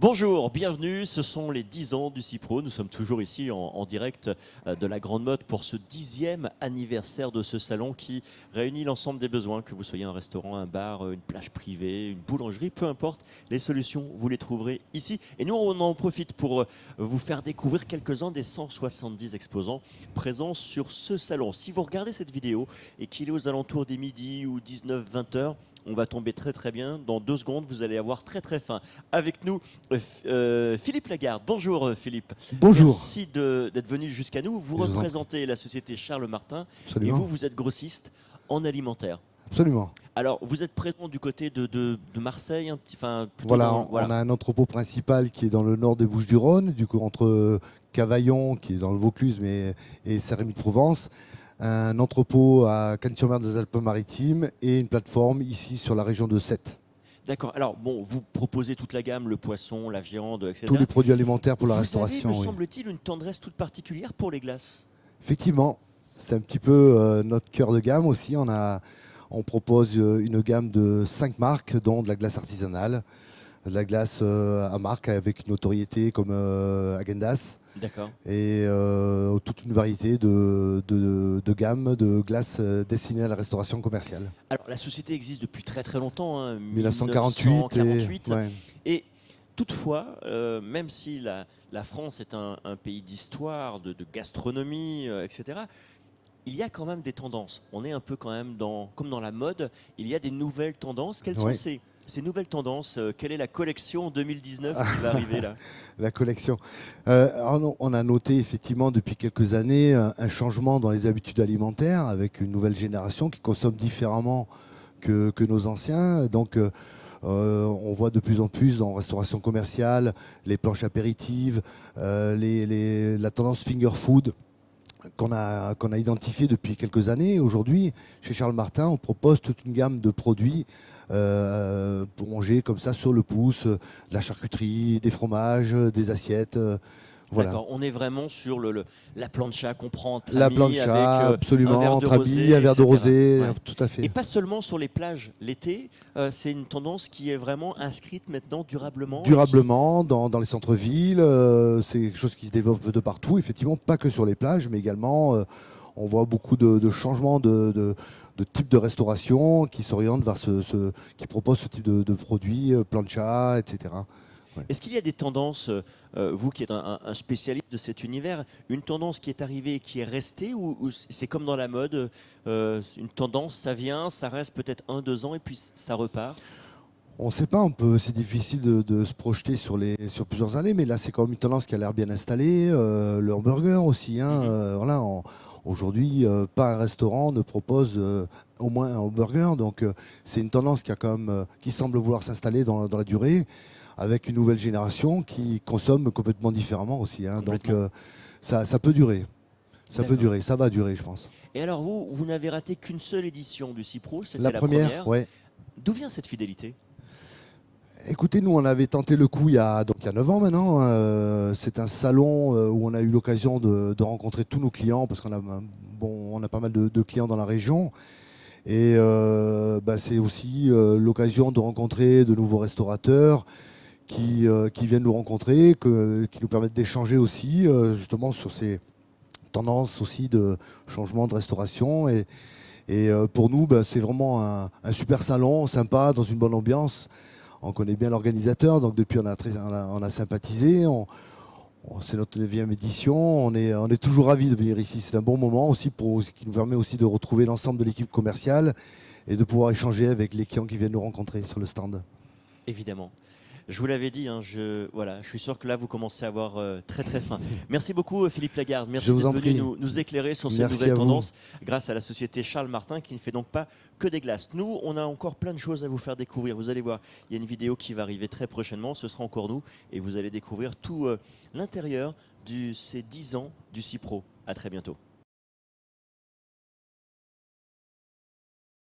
Bonjour, bienvenue, ce sont les 10 ans du Cipro. Nous sommes toujours ici en direct de la Grande Motte pour ce 10e anniversaire de ce salon qui réunit l'ensemble des besoins, que vous soyez un restaurant, un bar, une plage privée, une boulangerie, peu importe, les solutions, vous les trouverez ici. Et nous, on en profite pour vous faire découvrir quelques-uns des 170 exposants présents sur ce salon. Si vous regardez cette vidéo et qu'il est aux alentours des midi ou 19-20 heures, on va tomber très bien. Dans 2 secondes, vous allez avoir très faim. Avec nous, Philippe Lagarde. Bonjour Philippe. Bonjour. Merci d'être venu jusqu'à nous. Vous représentez la société Charles Martin. Absolument. Et vous êtes grossiste en alimentaire. Absolument. Alors, vous êtes présent du côté de Marseille, Voilà, on a un entrepôt principal qui est dans le nord des Bouches-du-Rhône, du coup entre Cavaillon, qui est dans le Vaucluse, et Saint-Rémy-de-Provence. Un entrepôt à Cannes-sur-Mer des Alpes-Maritimes et une plateforme ici sur la région de Sète. D'accord. Alors, bon, vous proposez toute la gamme, le poisson, la viande, etc. Tous les produits alimentaires pour la restauration. Vous avez, me semble-t-il, une tendresse toute particulière pour les glaces. Effectivement, c'est un petit peu notre cœur de gamme aussi. On propose une gamme de 5 marques, dont de la glace artisanale, de la glace à marque avec une notoriété comme Häagen-Dazs. D'accord. Et toute une variété de gammes de glaces destinées à la restauration commerciale. Alors, la société existe depuis très longtemps, hein, 1948. Et toutefois, même si la France est un pays d'histoire, de gastronomie, etc., il y a quand même des tendances. On est un peu quand même comme dans la mode, il y a des nouvelles tendances. Quelles sont ces nouvelles tendances? Quelle est la collection 2019 qui va arriver là? La collection. On a noté effectivement depuis quelques années un changement dans les habitudes alimentaires avec une nouvelle génération qui consomme différemment que nos anciens. Donc on voit de plus en plus dans la restauration commerciale les planches apéritives, la tendance finger food qu'on a identifié depuis quelques années. Aujourd'hui, chez Charles Martin, on propose toute une gamme de produits pour manger comme ça sur le pouce, de la charcuterie, des fromages, des assiettes. Voilà. D'accord, on est vraiment sur la plancha qu'on prend entre la amis, plancha, avec absolument, un verre de entre rosé, un verre de etc. rosé, Ouais. tout à fait. Et pas seulement sur les plages l'été, c'est une tendance qui est vraiment inscrite maintenant durablement. Durablement, dans les centres-villes, c'est quelque chose qui se développe de partout, effectivement, pas que sur les plages, mais également, on voit beaucoup de changements de type de restauration qui s'orientent vers qui proposent ce type de produits, plancha, etc. Ouais. Est-ce qu'il y a des tendances, vous qui êtes un spécialiste de cet univers, une tendance qui est arrivée et qui est restée, ou c'est comme dans la mode, une tendance, ça vient, ça reste peut-être 1-2 ans et puis ça repart? On ne sait pas, c'est difficile de se projeter sur plusieurs années, mais là c'est quand même une tendance qui a l'air bien installée. Le hamburger aussi, hein, voilà, aujourd'hui, pas un restaurant ne propose au moins un hamburger, donc c'est une tendance qui semble vouloir s'installer dans la durée, avec une nouvelle génération qui consomme complètement différemment aussi. Hein, donc ça peut durer. Ça peut durer, ça va durer, je pense. Et alors vous n'avez raté qu'une seule édition du Cipro, c'était la première. Ouais. D'où vient cette fidélité? Écoutez, nous, on avait tenté le coup il y a 9 ans maintenant. C'est un salon où on a eu l'occasion de rencontrer tous nos clients, parce qu'on a pas mal de clients dans la région. Et c'est aussi l'occasion de rencontrer de nouveaux restaurateurs qui viennent nous rencontrer, qui nous permettent d'échanger aussi justement sur ces tendances aussi de changement de restauration. Et pour nous, c'est vraiment un super salon, sympa, dans une bonne ambiance. On connaît bien l'organisateur, donc depuis on a sympathisé. C'est notre 9e édition. On est toujours ravis de venir ici. C'est un bon moment aussi qui nous permet aussi de retrouver l'ensemble de l'équipe commerciale et de pouvoir échanger avec les clients qui viennent nous rencontrer sur le stand. Évidemment. Je vous l'avais dit, je suis sûr que là, vous commencez à avoir très faim. Merci beaucoup, Philippe Lagarde. Merci d'être venu nous éclairer sur ces nouvelles tendances grâce à la société Charles Martin qui ne fait donc pas que des glaces. Nous, on a encore plein de choses à vous faire découvrir. Vous allez voir, il y a une vidéo qui va arriver très prochainement. Ce sera encore nous et vous allez découvrir tout l'intérieur de ces 10 ans du Cipro. À très bientôt.